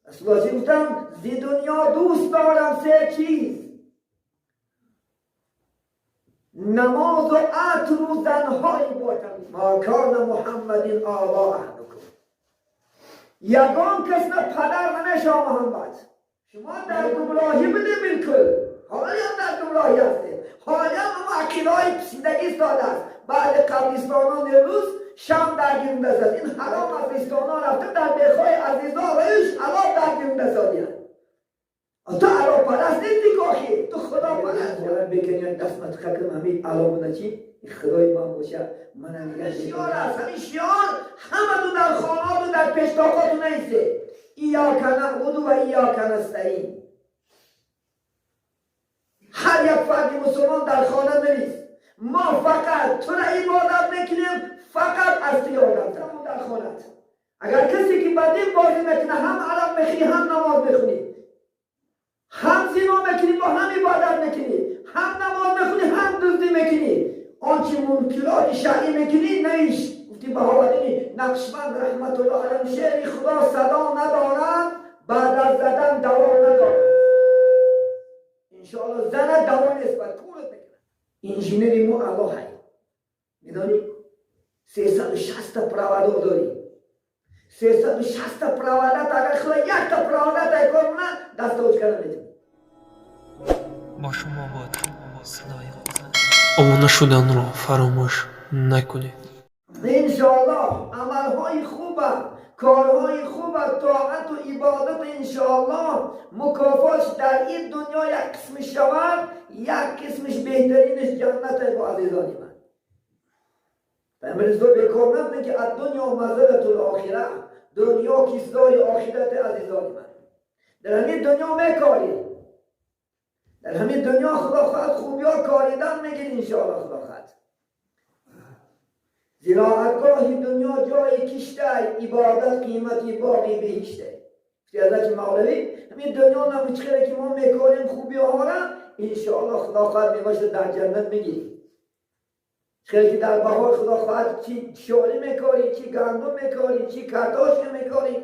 رسول الله گفتم زی دنیا دوست دارم سه چیز: نماز و عطر و زنهای باطن. ما کان محمد آبا احدکم. یگان کس نه پدر نه شاه محمد. شما در گمراهی بده بالکل. حالا هم در گمراهی هستیم. حالا هم عقیده‌های پسیدگی ساده است. بعد قبرستانان روز شام درگیر بزد. این حرام قبرستانان رفته در بخوای عزیزا و ایش حلال درگیر بزدید. تو عرب پرست نیستی کاخی، تو خدا پرست. جواب بکنید دست متخکم همین علامونه چی؟ خدای ما باشه. من هم شیار است. همین شیار همه تو در خانات و در پشتاقات نیسته. ایاک نعبد و ایاک نستعین. هر یک فرد مسلمان در خانه نیست. ما فقط تو را عبادت میکنیم، فقط از تو یادت در خانت. اگر کسی که بدین بازی میکنه، هم عرب میخونی هم نماز میخونی، هم زنا میکنی با هم عبادت میکنی، هم نماز میخونی هم دزدی میکنی، آنچه منکرات شرعی میکنی نیش. گفتی بهاءالدین نقشبند رحمت الله علیه شعر خدا صدا ندارد، بعد از زدن دوا ندارد. انشاءالله زن دوا نسبت کورت میکنه. انجینری مو الله هایی میدانی 360 پرواده داری. 360 پروادت اگر خدا یک تا پروادت ای کنه دست اوچ کنه میتونی. با شما بود صدای خدا. آموزش شدن رو فراموش نکنید. انشاءالله عملهای خوبه، کارهای خوبه، طاعت و عبادت انشاءالله مکافاتش در این دنیا یک قسمش شود، یک قسمش بهترینش جنت با عزیزانی من. امروز دو بکار نبینه که از دنیا مزدت الاخره، دنیا کسداری آخرت عزیزانی من. در همین دنیا میکاری، در همین دنیا خدا خواهد خوبی ها کاریدن میگیر انشاءالله خدا خواهد. زراعتگاهی دنیا جای کشته، عبادت قیمتی باقی بهشته. حضرت مولوی همین دنیا نمیچخیره که ما میکاریم خوبی ها را انشاءالله خدا خواهد میباشه در جنت میگیریم. خیلی که در بهار خدا خواهد چی شالی میکاری، چی گندم میکاری، چی کارتاش میکاری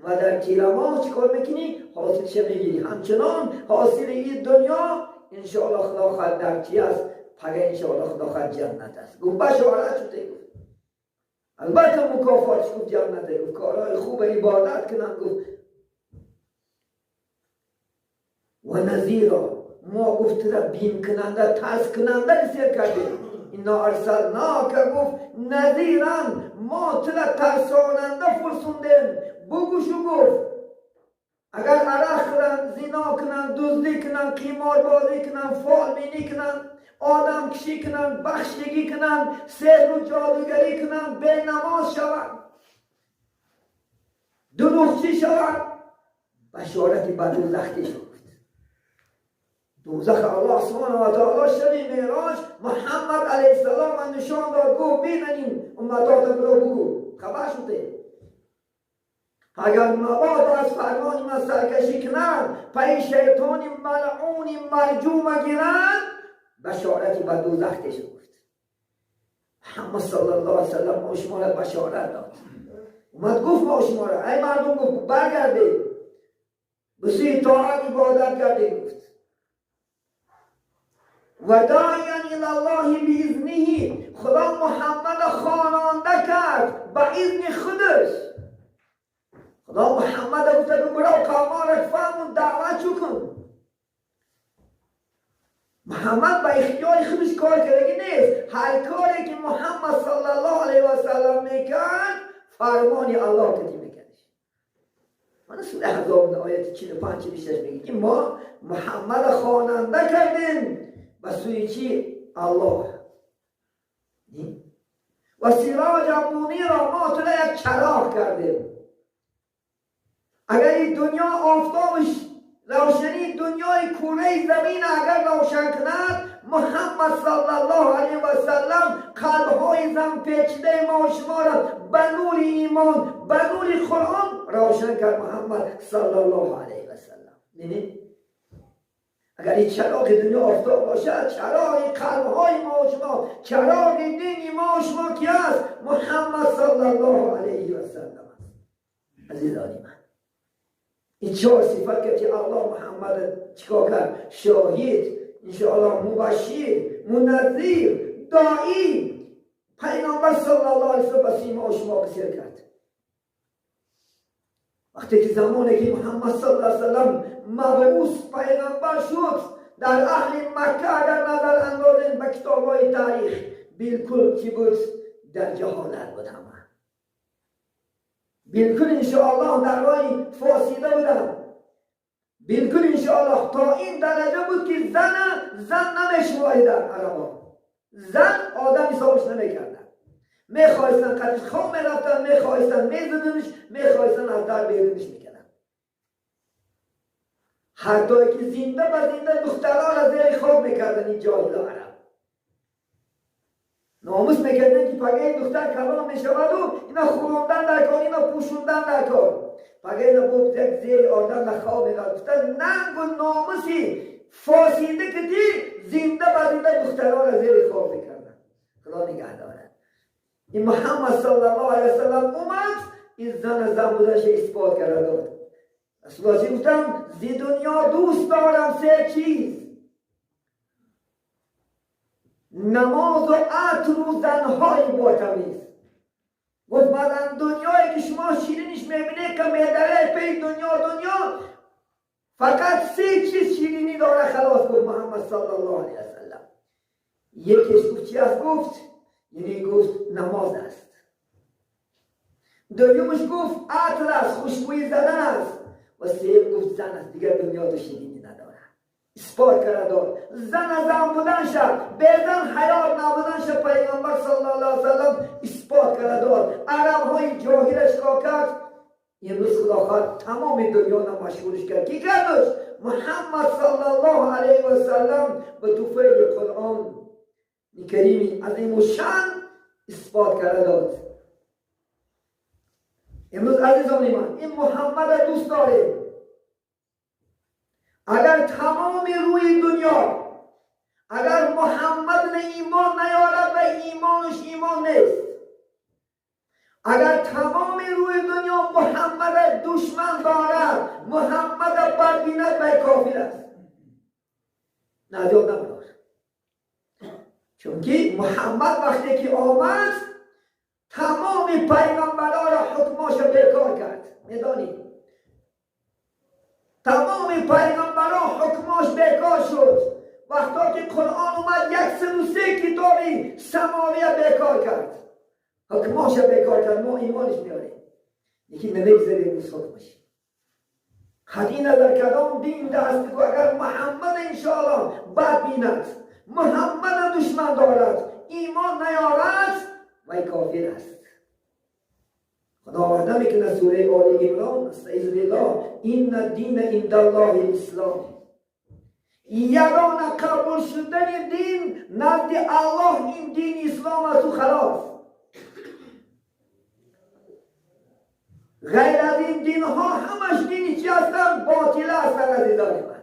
و در تیرما چی کار میکنی حاصلش میگیری. همچنان حاصل این دنیا انشاءالله خدا خواهد در چی است؟ پگه انشاءالله خدا خواهد جنت است. گفت بشارت شده گفت. البته مکافاتش گفت جنته. گفت کارهای خوب عبادت کنن. گفت و نذیرا ما گفت را بیم کننده ترس کننده بسیر کردیم. اینا ارسلناک گفت نذیرن ما تلا ترساننده فرسوندیم. بگوشو گفت اگر عرق کنن، زنا کنن، دزدی کنن، قمار بازی کنن، فال بینی کنن، آدم کشی کنن، بخشگی کنن، سحر و جادوگری کنن، به نماز شوند، دروغچی شوند، بشارتی بر دوزخی شد. دوزخ الله سبحانه و تعالی شب معراج محمد علیه السلام نشان داد. گفت ببینین امتات رو بگو خبر شده. اگر مبادا از فرمان من سرکشی کنن، پای شیطانی ملعونی مرجوم گیرن، بشارتی بر دوزخ شد. محمد صلی الله علیه وسلم ما شما را بشارت داد. اومد گفت ما شما را ای مردم گفت برگردید به سوی طاعت عبادت کردید. گفت و داعیا الی الله باذنه، خدا محمد خواننده کرد به اذن خودش. خدا محمد گفت برو قوما را فهمون دعوت چو کن. محمد به اختیار خودش کار کردگی نیست. هر کاری که محمد صلی الله علیه و سلم میکرد فرمانی الله کردی میکردش. من سوره احزاب آیت 45 26 میگه که ما محمد خواننده کردیم و سوی چی؟ الله. و سراج منیرا ما تو را یک چراغ کردیم. اگر این دنیا آفتابش روشنی دنیای کره زمین اگر روشن کند، محمد صلی الله علیه و سلم قلب‌های زن پیچیده ما و شما را به نور ایمان، به نور قرآن روشن کرد محمد صلی الله علیه و سلم. ببینید اگر این چراغ دنیا آفتاب باشد، چراغ قلب‌های ما و شما، چراغ دین ما و شما کی است؟ محمد صلی الله علیه و سلم است. عزیزانی من این 4 صفت که الله محمد چیکار کرد؟ شاهد، انشاءالله مبشر، منذر، داعی، پیامبر صلی الله علیه و سلم و شما بسیر کرد. وقتی که زمانی که محمد صلی الله علیه و سلم مبعوث پیغمبر شد، در اهل مکه اگر نظر اندازیم به کتاب‌های تاریخ بالکل چی بود؟ در جهالت بود همه. بالکل انشاءالله در راه فاصله بودن. بالکل انشاءالله تا این درجه بود که زن نمیشماریدن عربا. زن آدم حسابش نمیکردن. میخواستن قدش خواب میرفتن، میخواستن میزدنش، میخواستن از در بیرونش میکردن. حتی که زنده به زنده دخترها را زیر خواب میکردن این جاهل عرب. ناموس میکردن که پگه دختر کلام میشود و اینا خوروندن در کار، اینا پوشوندن در کار. پگه اینا بود یک زیر آدم در خواب میکردن. گفتن ننگ و ناموسی فاسیده که دی زنده به زنده دخترها را زیر خواب میکردن. خدا نگه دارد. این محمد صلی الله علیه و سلم اومد، این زن بودنش اثبات کرد. رسول گفتم زی دنیا دوست دارم 3 چیز: نماز و عطر و زنهای با تمیز. گفت من دنیایی که شما شیرینش میبینید که میدره پی دنیا فقط 3 چیز شیرینی داره خلاص. گفت محمد صلی الله علیه و سلم. یکیش گفت چی است؟ گفت یعنی گفت نماز است. دویمش گفت عطر است، خوشبویی زدن است. و سوم گفت زن است. دیگر دنیا تو شیرینی نداره. اثبات کرده زن بودن شد، بیزن حیات نبودن شد. پیغمبر صلی الله علیه و سلم اثبات کرده. عرب های جاهلش کا کرد. امروز خدا خواهد تمام دنیا مشهورش کرد. کی کردش؟ محمد صلی الله علیه و سلم به توفیق قرآن کریم عظیم و شان اثبات کرده. امروز عزیزان من این محمد دوست داریم. اگر تمام روی دنیا اگر محمد ایمان نیارد و ایمانش ایمان نیست، اگر تمام روی دنیا محمد دشمن دارد، محمد بربیند و کافر است. نجات نمی‌دهد. چون که محمد وقتی که آمد تمام پیغمبران را حکماش بیکار کرد. میدانید تمام پیغمبران حکماش بیکار شد. وقتی که قرآن اومد 103 کتابی سماوی بیکار کرد، حکماش بیکار کرد. ما ایمانش میاریم یکی نمیگذاریم از حکمش. حدی نظر کدام دین دست که اگر محمد انشاءالله بد بیند، محمد دشمن دارد، ایمان نیارد و کافر است. خداوند میگه سوره آل عمران استعیذ بالله این الدین عند الله الاسلام. یگانه قبول شدن دین نزد الله این دین اسلام است و خلاص. غیر از این دین ها همش دینی چی هستن؟ باطل هستن. عزیزان من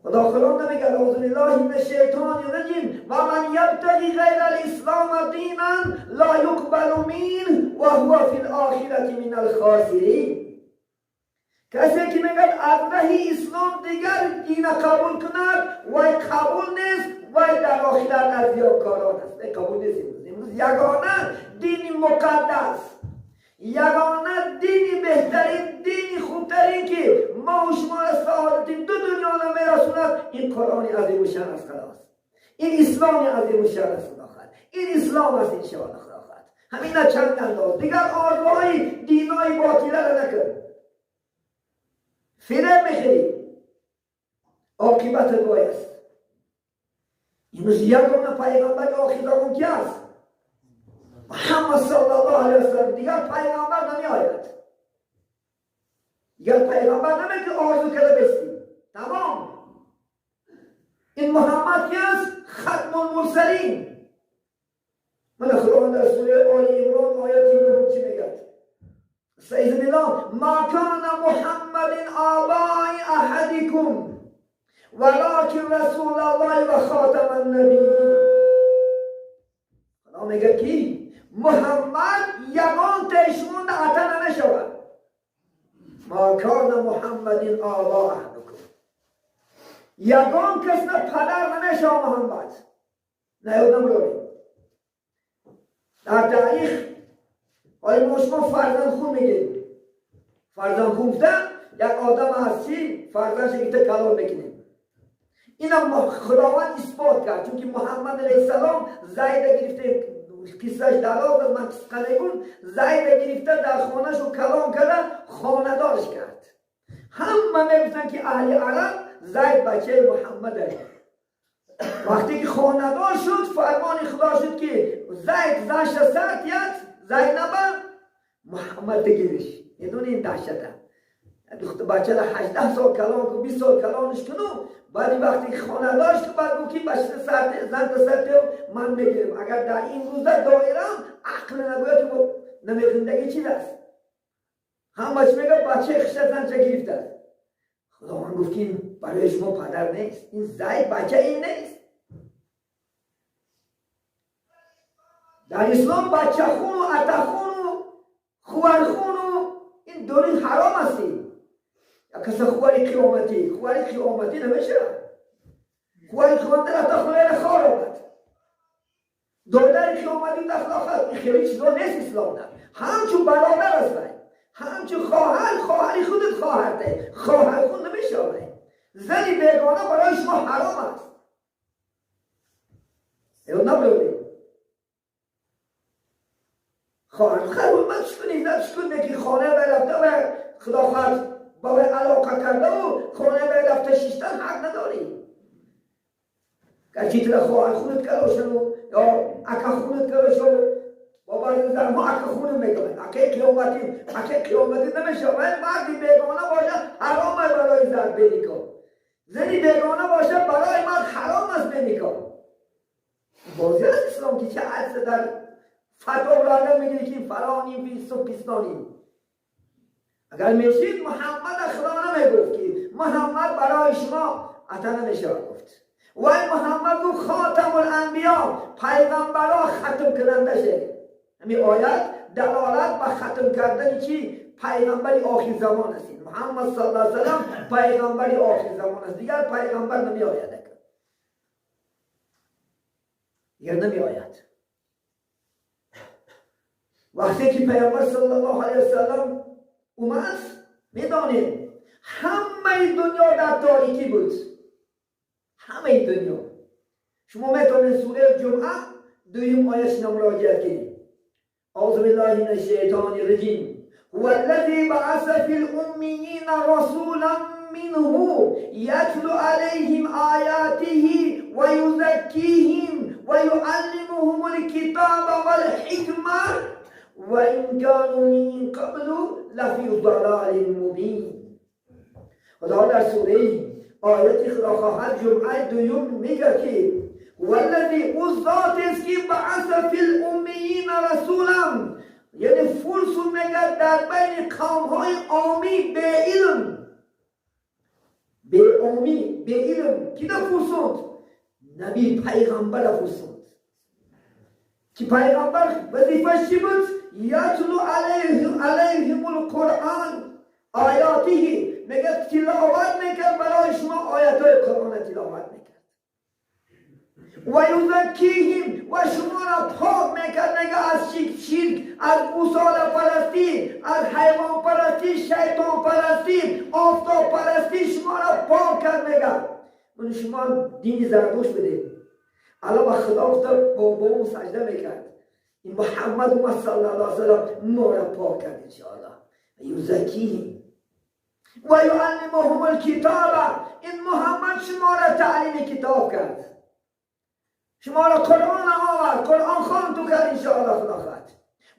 خدا قرآن نمیگه اعوذ بالله من الشیطان الرجیم و من یبتغی غیر الاسلام دینا لا یقبل منه و هو فی الاخرة من الخاسرین. کسی که میگه از راه اسلام دیگر دین قبول کند و قبول نیست و در آخرت از ریاکاران است. قبول نیست. امروز یگانه دین مقدس، یگانه دینی بهترین، دینی خوبترین که ما و شما را سعادت دو دنیا را میرسوند این قرآن عظیم و شان است. خلاص این اسلام عظیم و شان است. خدا خواهد این اسلام است انشاءالله. خدا خواهد همین نه چند انداز دیگر آرزوهای دینای باطله را نکن. فریب میخری عاقبت دوی است. امروز یگانه پیغمبر آخر زمان کی است؟ محمد صلی الله علیه و سلم. دیگر پیغمبر نمی آید. دیگر پیغمبر نمی که آرزو کرده بستی. تمام. این محمد کی است؟ ختم المرسلین. من خداوند در سوره آل عمران آیه 9 چی میگه؟ استعیذ بالله ما کان محمد آبا احدکم ولکن رسول الله و خاتم النبیین. خدا میگه کی؟ محمد یگان تشمون عطا نمیشود. ما کان محمد آبا احدکم. یگان کس نه پدر نمیشه محمد. نه یادم روی در تاریخ حالا ما شما فرزند خون میگیم. فرزند خون بودن یک آدم هستی فرزندش گیته کلام میکنیم. اینا خداوند اثبات کرد چون محمد علیه السلام زید گرفته قصهش دلاغ از من قصه نگون زید گرفته در خانهش رو کلام کرده خاندارش کرد. همه میگفتن که اهل عرب زید بچه محمده. وقتی که خاندار شد فرمان خدا شد که زید زنش سرد یاد زینبه محمد بگیرش. یه دونه این دهشته دختر بچه را 18 سال کلام کو 20 سال کلامش کنو بعد وقتی که خانه داشت که بعد گفت که بچه سرد زن سرد من میگیرم. اگر در این روزا دایرم عقل نگوید که نمیخندگی چیز است. هم بچه میگه بچه خشت زن چه گرفته. خدا من گفت که برای شما پدر نیست. این زید بچه این نیست. در اسلام بچه خون و اتخون و خوارخون و این دورین حرام هستی. کسی خواری قیامتی نمیشه. خواری قیامتی رفته خونه خار آمد. دولار قیامتی داخل آخر. این خیلی چیزا نیست اسلام نه. همچون برادر هستن. همچون خواهری خودت خواهرته. خواهر خود نمیشه آمد. زنی بیگانه برای شما حرام است. ایو نبودی. خواهر من چکنی که خانه برفته و خدا خواهد با علاقه کرده و خانه برفته شیشتن حق نداری. گرچه تر خواهر خونت کروشن یا اکا خونت کروشن با بعضی زن ما اکا خونم میگوید اکا قیامتی نمیشه. ولی مردی بیگانه باشه حرام برای زن بینیکن. زنی بیگانه باشه برای مرد حرام است بینیکن. بازی از اسلام که چه عدس در فتوا برانده میگیری که فلانی پیست و پیستانی. اگر میشید محمد خدا نمیگفت که محمد برای شما عطا نمیشه گفت. و محمد گفت خاتم الانبیا پیغمبرها ختم کننده شه. همین آیت دلالت به ختم کردن چی؟ پیغمبری آخر زمان است. محمد صلی الله علیه وسلم پیغمبری آخر زمان است. دیگر پیغمبر نمی آید. دیگر نمی آید. وقتی که پیغمبر صلی الله علیه وسلم اومد میدانید همه دنیا در تاریکی بود. همه دنیا. شما میتونید سوره جمعه دویم آیه‌اش مراجعه کنید. اعوذ بالله من الشیطان الرجیم. هو الذی بعث فی الامیین رسولا منهم یتلو علیهم آیاته و یزکیهم و یعلمهم الکتاب والحکمه و این کانوا من قبل لفی ضلال مبین. خدا در سوره آیت خدا خواهد جمعه دوم میگه که والذی او ذات است که بعث فی الامیین رسولا، یعنی فرسون میگه در بین قوم های عامی به علم، به عامی به علم کی در فرسوند؟ نبی پیغمبر فرسوند که پیغمبر وظیفه چی بود؟ یتلو علیهم القرآن آیاته، میگه تلاوت میکرد برای شما آیات های قرآن تلاوت میکرد. و یزکیهم و شما را پاک میکرد، میگه از شرک، از گوساله پرستی، از حیوان پرستی، شیطان پرستی، آفتاب پرستی شما را پاک کرد. میگه من شما دین زرتشت بده. الان با خدا افتاد با اون سجده میکرد. این محمد صلی الله علیه وسلم ما را پاک کرد انشاءالله. یزکیهم و یعلمهم الکتاب، این محمد شما را تعلیم کتاب کرد، شما را قرآن آورد، قرآن خوان تو کرد انشاءالله خدا خواهد.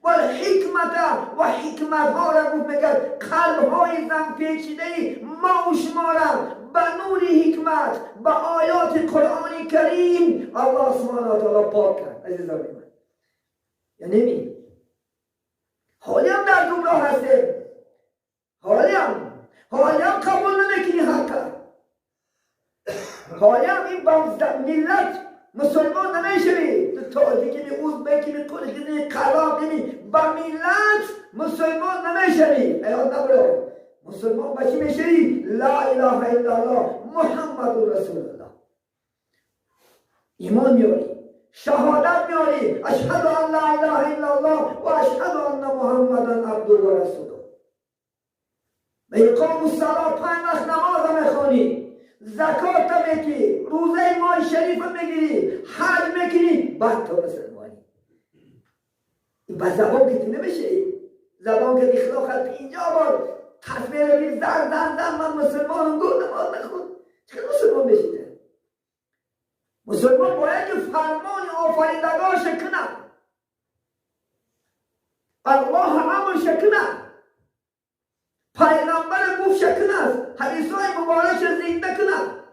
و الحکمت و حکمت ها را گفت میکرد قلب های زن پیچیده ما و شما را به نور حکمت به آیات قرآن کریم الله سبحانه و تعالی پاک کرد. عزیزان من یعنی می حالی هم در گمراه هستیم، حالی هم قبول نمیکنی حقا، حالی هم این ملت مسلمان نمیشوی. تو تاجیکی می ازبکی می کرشی می قراب می با ملت مسلمان نمیشوی. ایاد نبرو با چی میشه؟ لا اله الا الله محمد رسول الله. ایمان میاری، شهادت میاری، اشهد ان لا اله الا الله و اشهد ان محمدا عبده و رسوله. به اقام الصلاه 5 وقت نماز میخونی، زکات میگی، روزه ماه شریف میگیری، حج میکنی، بعد تو مسلمانی. این با زبان که نمیشه. زبان که اخلاق خط 50 بار تصویر بگیر زن من مسلمانم گفت نماز نخون، چه مسلمان بشیده؟ مسلمان باید که فرمان آفریدگارش کنه، الله امرش کنه، پیغمبر گفتش کنه، حدیثای مبارکش زنده کنه،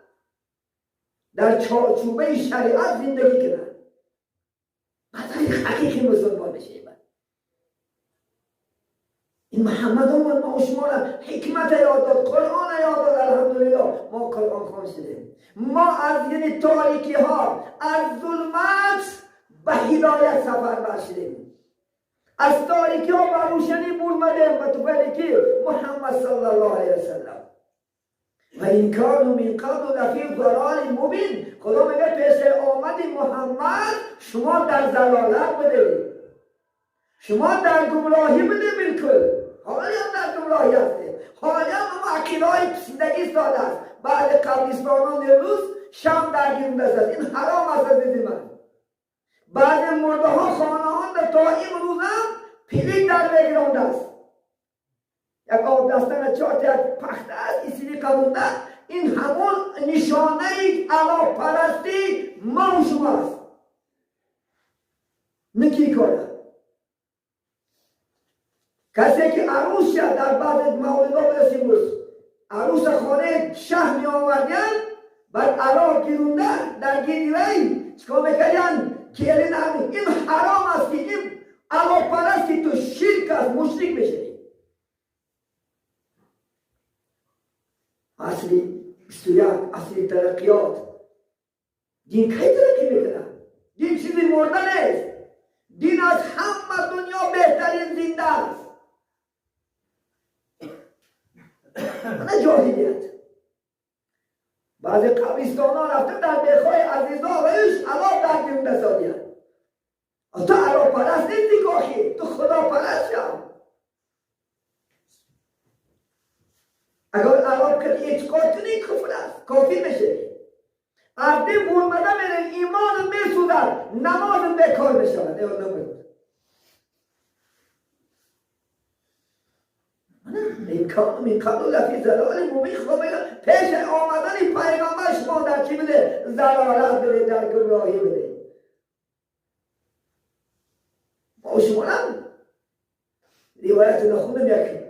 در چارچوبه شریعت زندگی کنه. بعد حقیقی مسلمان بشه. این محمد اومد ما شما را حکمت یاد داد، قرآن یاد داد. الحمدلله ما قرآن خوان شدیم. ما از یعنی تاریکی ها، از ظلمت به هدایت سفر برشدیم، از تاریکی ها به روشنی برمدیم به توفیلی که محمد صلی الله علیه وسلم. و این کانو من قبل لفی ضلال مبین. خدا میگه پیش آمد محمد شما در ضلالت بودید، شما در گمراهی بودید بالکل. حالی هم در گمراهی هستیم، حالی هم عقیده های پسیدگی ساده است. بعد قبرستانان امروز شم درگیر است. این حرام است از دید من. بعد مرده ها خانهان در تا امروز هم پلیک در بگرانده است. یک آب دستان چهار یک پخته است، این سیدی قبونده، این همون نشانه علا پرستی ما و شما است. نکی کاره کسی که عروس شد در بعد مولدا برسیم روز عروس خانه شهر می آوردن، بعد عراق گیرونده در گیری چکا میکنن که این حرام است که این علا پرستی تو شرک است، مشرک بشه. اصلی بسیار اصلی ترقیات دین کی ترقی میکنه؟ دین چیزی مرده نیست. دین از همه دنیا بهترین زنده است. نه جاهلیت. بعضی قبرستان ها رفته در بیخواه عزیزا و ایش علاق در گیرونده سادیان. تو علا پرست نیستی کاخی، تو خدا پرست شد. اگر علاق کنی اعتقاد کنی کفر است، کافی میشه. عبدی برمده میره ایمان میسودد، نماز بیکار بشود. این کام این قبل لفی ضلال مبین. خب پیش آمدن پیغمبر شما در چی بده؟ ضلالت بده، در گمراهی بده. ما شما هم روایت نخوندم یکی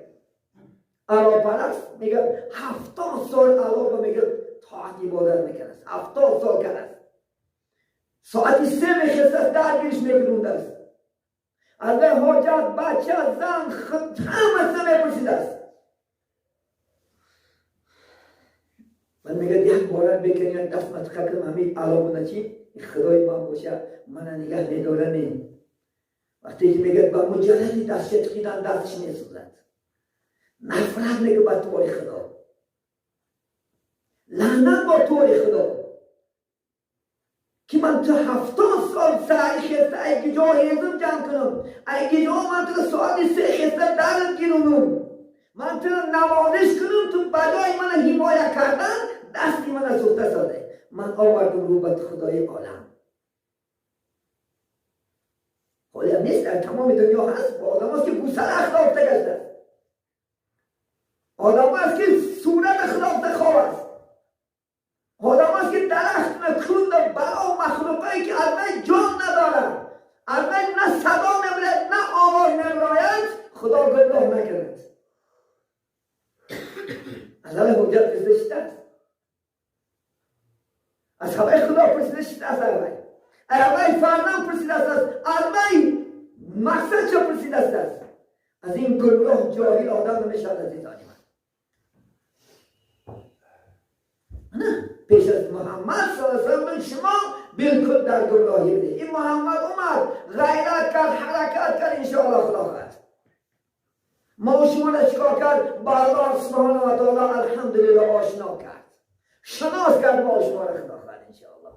علا پرست میگه 70 سال علا میگه طاعت عبادت میکنه، 70 سال کرد، ساعتی 3 میشسته است، درگیرش میگرونده است، از حاجت بچه زن همه سه میپرسیده است. من میگه یک بارت بکنی دست متقه کنم همین علامونه چی؟ خدای من باشه من نگه میداره نیم. وقتی میگه با مجردی دست چتقیدن دستش میسوزد، نفرت میگه با طور خدا، لعنت با طور خدا که من تو 70 سال سعی خسته ایگی جا هیزم جمع کنم، ایگی جا من تو ساعتی 3 خسته درد گیرونم، من تو نوازش کنم، تو بجای من حمایه کردن دستی من سوخته ساده، من آوردم رو به خدای عالم. خالی هم نیست، در تمام دنیا هست. با آدم هست که گوسر اخلاق گشته، آدم هست که صورت اخلاق خواه است، آدم هست که درخت مکرون در برا و مخلوقایی که از جان ندارن، از نه صدا نمیرد نه آواز نمیراید، خدا گناه نکند. از همه حجت پرسیده است، از همه خدا پرسیده است، از همه فرمان پرسیده است، از همه مقصد چه پرسیده است. از این گناه جاهل آدم نمیشد عزیزانی من. نه پیش از محمد صلی الله علیه وسلم شما بالکل در گمراهی بودید. این محمد اومد غیرت کرد، حرکت کرد، انشاءالله خلاقت. ما شما را چیکار کرد؟ با الله سبحانه و تعالی الحمدلله آشنا کرد، شناس کرد ما شما را خدا خواهد انشاءالله.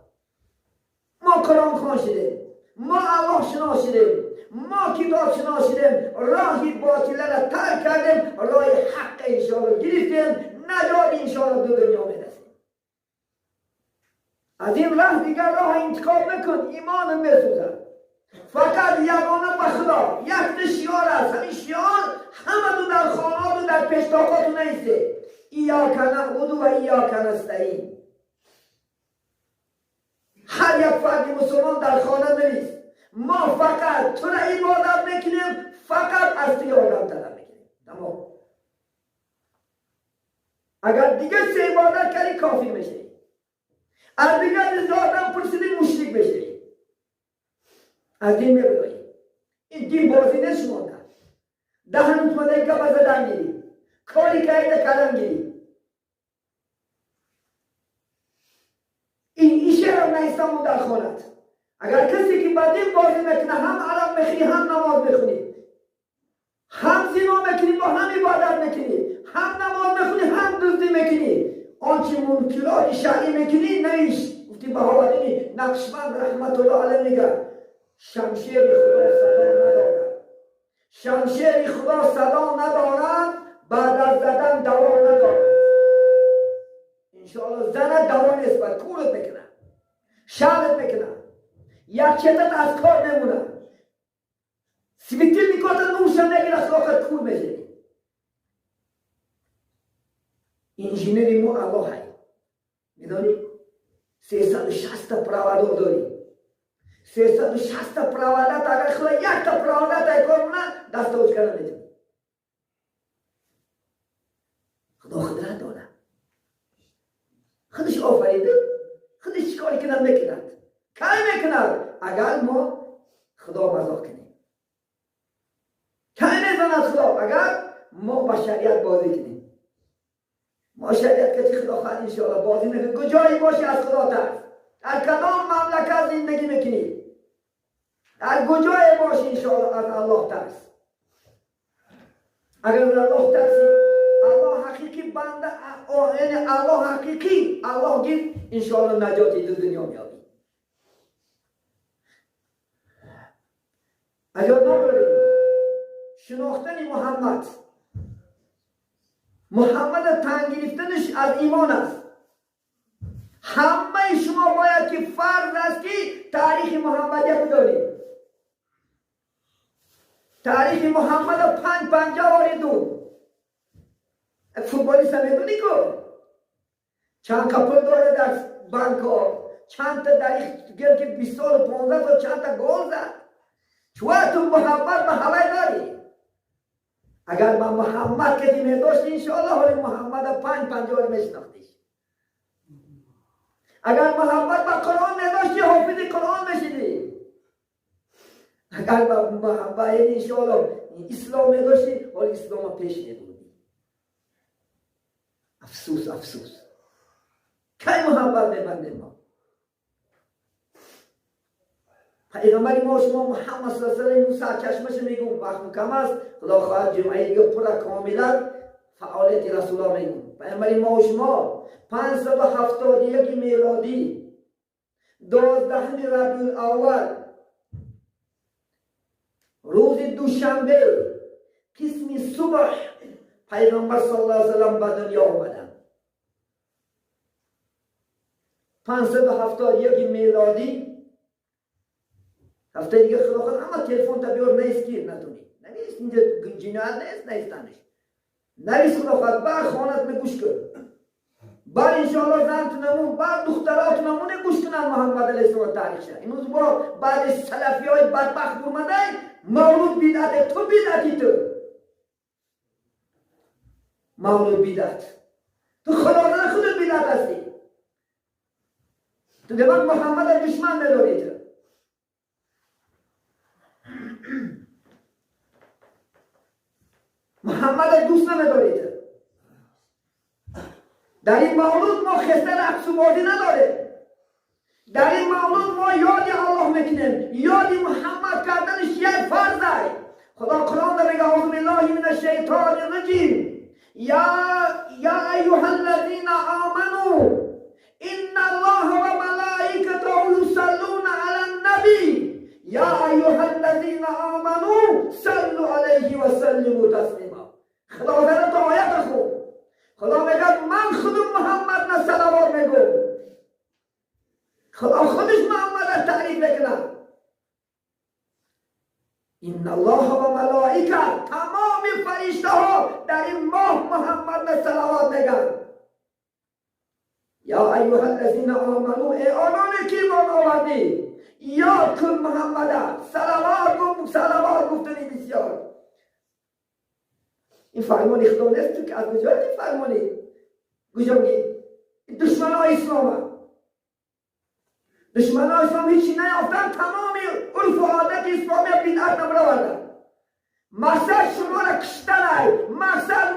ما قرآن خوان شدیم، ما الله شناس شدیم، ما کتاب شناس شدیم، راهی باطله را ترک کردیم، راه حق انشاءالله گرفتیم، نجات انشاءالله دو دنیا میرسیم. از این راه دیگر راه انتخاب نکن، ایمان میسوزد. فقط یگانه به خدا یک شیار است، همین شیار همه دو در خانات و در پشتاقات نیسته. ایاک نعبد و ایاک نستعین. هر یک فرد مسلمان در خانه نیست، ما فقط تو را عبادت میکنیم، فقط از تو یادم طلب میکنیم. تمام. اگر دیگه سه عبادت کردی کافر میشی، از دیگر ذاتم پرسیدی مشرک بشی. از دین میبرایی. این دین بازی نیست شما در دهن اتمده که بزدن گیری، کاری کرده کلم گیری. این شهر نیستم در خانت. اگر کسی که با دین بازی میکنه، هم عرب میخونی، هم نماز میخونی، هم زنا میکنی، با هم عبادت میکنی، هم نماز میخونی، هم دزدی میکنی، آنچه منکرات شرعی میکنی نیست. گفتی بهاوردینی نقشبند رحمت الله علیه میگه شمشیر خدا صدا ندارد، شمشیر خدا صدا ندارد، بعد از زدن دوا ندارد. انشاءالله زنه دوا نیست، باید کورت میکنه، شرط میکنه، یک چتت از کار نمونه، سویتیل میکات نوشن نگیره خلاقت کور میشه. انجینری مو الله های میدانی 360 پروادور داری، 360 پروادت اگر خدا یک تا پروادت ای کار کنه دست اوچ کنه میتونی. خدا خدرت داره، خودش آفریده، خودش چیکاری کنه میکند، کاری میکند. اگر ما خدا مذاق کنیم، کاری میزند خدا اگر ما با شریعت بازی کنیم. ما شریعت کسی خدا خواهد انشاءالله بازی نکنیم. کجایی باشی از خدا ترس، در کدام مملکت زندگی میکنی، در کجای باشی انشاءالله از الله ترس. اگر از الله ترسی، الله حقیقی بنده، یعنی الله حقیقی الله گیر انشاءالله نجاتی دو دنیا میابی. اگر نبریم شناختن محمد تنگریفتنش از ایمان است. همه شما باید که فرض است که تاریخ محمدیت بدانید. تاریخ محمد 550 دو. فوتبالیست هم میدونی که چند کپل داره در بانک ها، چند تا در 20 سال 15 سال چند تا گل زد. چوه تو محبت به هوای داری. اگر با محمد کسی می داشت انشاءالله حالی محمد 550 میشناختیش. اگر محبت با قرآن می داشتی حافظ قرآن میشدی. اگر با محبت انشاءالله اسلام می داشتی حالی اسلام پیش می بودی. افسوس افسوس. کی محبت می بندیم ما؟ پیغمبری ما شما محمد صلی الله علیه و سلم سرچشمش میگم وقت کم است، خدا خواهد جمعه دیگه پر کاملا فعالیت رسول الله میگم. پیغمبری ما شما 571 میلادی 12 ربیع الاول روز دوشنبه قسم صبح پیغمبر صلی الله علیه و سلم به دنیا آمدند. 571 میلادی هفته دیگه خدا خود اما تلفن تا بیار نیستگیر نتونی نویست اینجا جنایت نیستنش نویست خدا خود بر خانت می گوش کن بر انشاءالله زن تنمون بر دخترات نمونه گوش کنن محمد علیه السلام تاریخ شد. امروز با بعد سلفی های بدبخت برمده مولود بیدت تو بیدتی تو مولود بیدت تو خدا خودت بیدت هستی. تو دیگر محمد دشمن نداری تو. محمد دوست ندارید. در این مولود ما خسته رقص و بازی نداره. در این مولود ما یاد الله میکنیم. یاد محمد کردنش یک فرض است. خدا قرآن در میگه اعوذ بالله من الشیطان الرجیم یا ایها الذین آمنوا ان الله و ملائکته یصلون علی النبی یا ایها الذین آمنوا صلوا علیه و سلموا تسلیما. خدا در تو آیت خوب خدا میگه من خودم محمد نه صلوات میگم. خدا خودش محمد تعریف میکنه. این الله و ملائکه تمام فرشته ها در این ماه محمد نه صلوات میگن. یا ایها الذین آمنو ای آنانی که ایمان آوردی یا کل محمد صلوات گفتنی بسیار. این فرمان خدا نیست تو که از کجا این فرمانی کجا میگی؟ این دشمن های اسلام دشمن های اسلام هیچی نیافتن تمام عرف و عادت اسلامی بدعت نمره بردن. مقصد شما را کشتن مقصد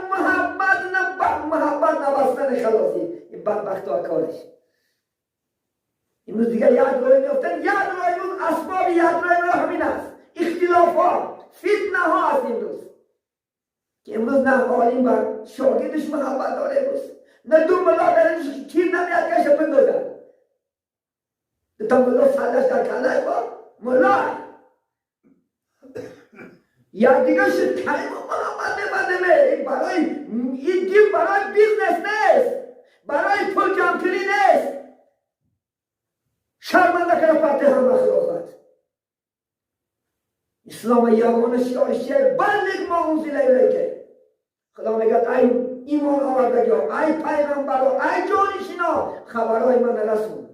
محبت نبستن خلاصی. این بدبخت ها کارش امروز دیگه یاد روی میافتن. یاد روی امروز اسباب یاد روی همین است. اختلافات فتنه ها است امروز که امروز نه عالم بر شاگردش محبت داره. امروز نه دو ملا درش تیر نمیاد که شب بندازن. تا ملا سالش در کله با ملا یا دیگه شد تایم محمد نمه برای این دیم برای بیزنس نیست برای پول جمع کردن نیست. شرمنده کنه فاتحه مخلوقات اسلام یگانه شیعه بلغ ما انزل الیک. خدا میگه ای ایمان آوردگی ای پیغمبر ای جانشینا خبرهای من رسون.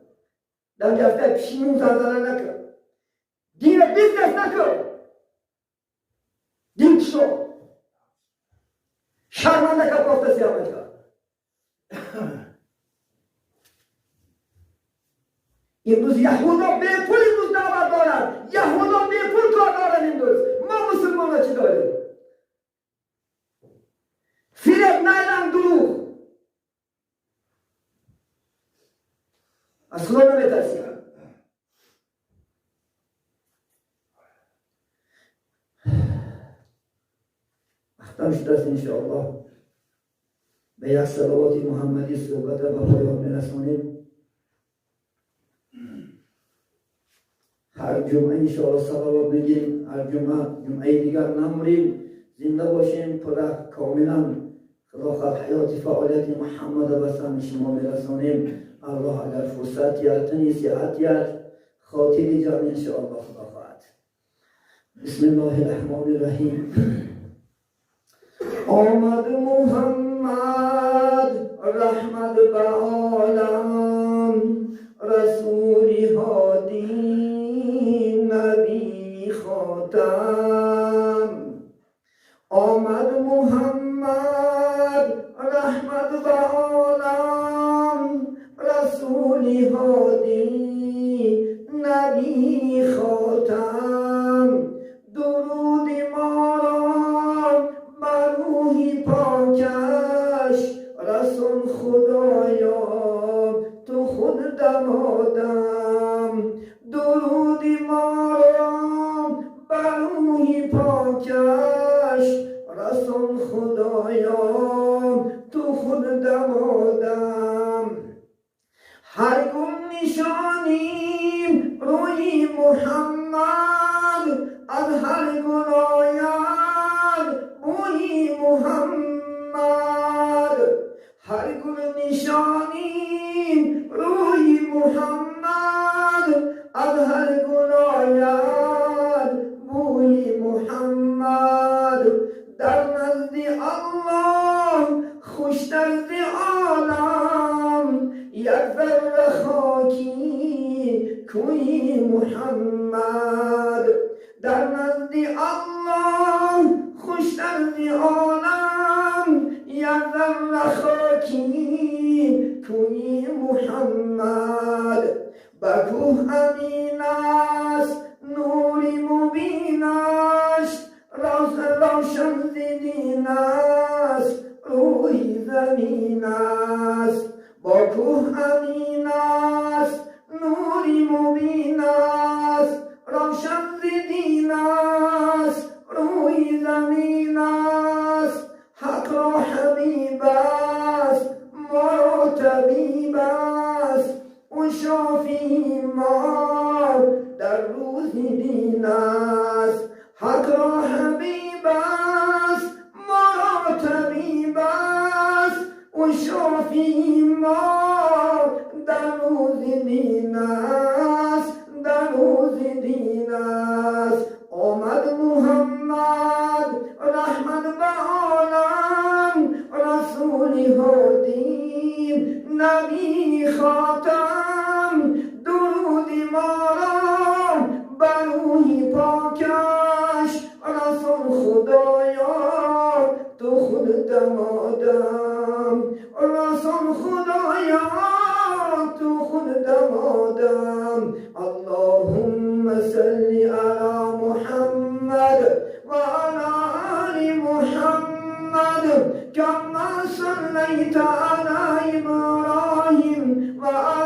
در جفته پیشمون زلزله نکن. دین بیزنس نکن. دین شو شرمنده که پافت سیامت کن. امروز یهودا به پول امروز دعوت دارن. یهودا به پول کار دارن امروز. ما مسلمان ها چی داریم؟ فریب نیدن دروغ اصلا نمیترسیم. ختم شده است انشاءالله به یک صلوات محمدی صحبت و پایان میرسانیم. هر جمعه انشاءالله صلوات بگیم. هر جمعه دیگر نمریم. زنده باشیم پر کاملا خدا خواهد حیات فعالیت محمد و بسن شما میرسانیم. الله اگر فرصت یالتنی سیاحتیت خاطری جمع انشاءالله خدا خواهد. بسم الله الرحمن الرحیم. آمد محمد رحمت به عالم رسولی هادی نبی خاتم. آمد محمد رحمت به عالم رسولی هادی نبی خاتم. درودی ما را بر روحی پاکش رسول خدایا تو خود دمادم. درودی ما را بر روحی پاکش رسول خدایا تو خود دمادم. هر گم نشانیم روی محمد از هر گناید بوی محمد. هر گل نشانیم روی محمد از هر گناید بوی محمد. در نزد الله خوشتر ز عالم یک ذره خاکی کوی محمد. در نزد الله خوشتر ز عالم یک ذره خاکی کوی محمد. بکوه امین است نوری مبینش روشن ز دین است روی زمین است. با کوه امین است نوری مبین است روشن ز دین است روی دین است. حق را حبیب است، ما را طبیب است. او شافی ما در روز دین است، در روز دین است. آمد محمد رحمت به عالم، رسولی هادی نبی خاتم. درودی ما را بر روحی پاکش، رسول خدایا تو خود دمادم. رسول خدایا تو خود دمادم. اللهم صل علی محمد و علی آل محمد كما صليت على إبراهيم وعلى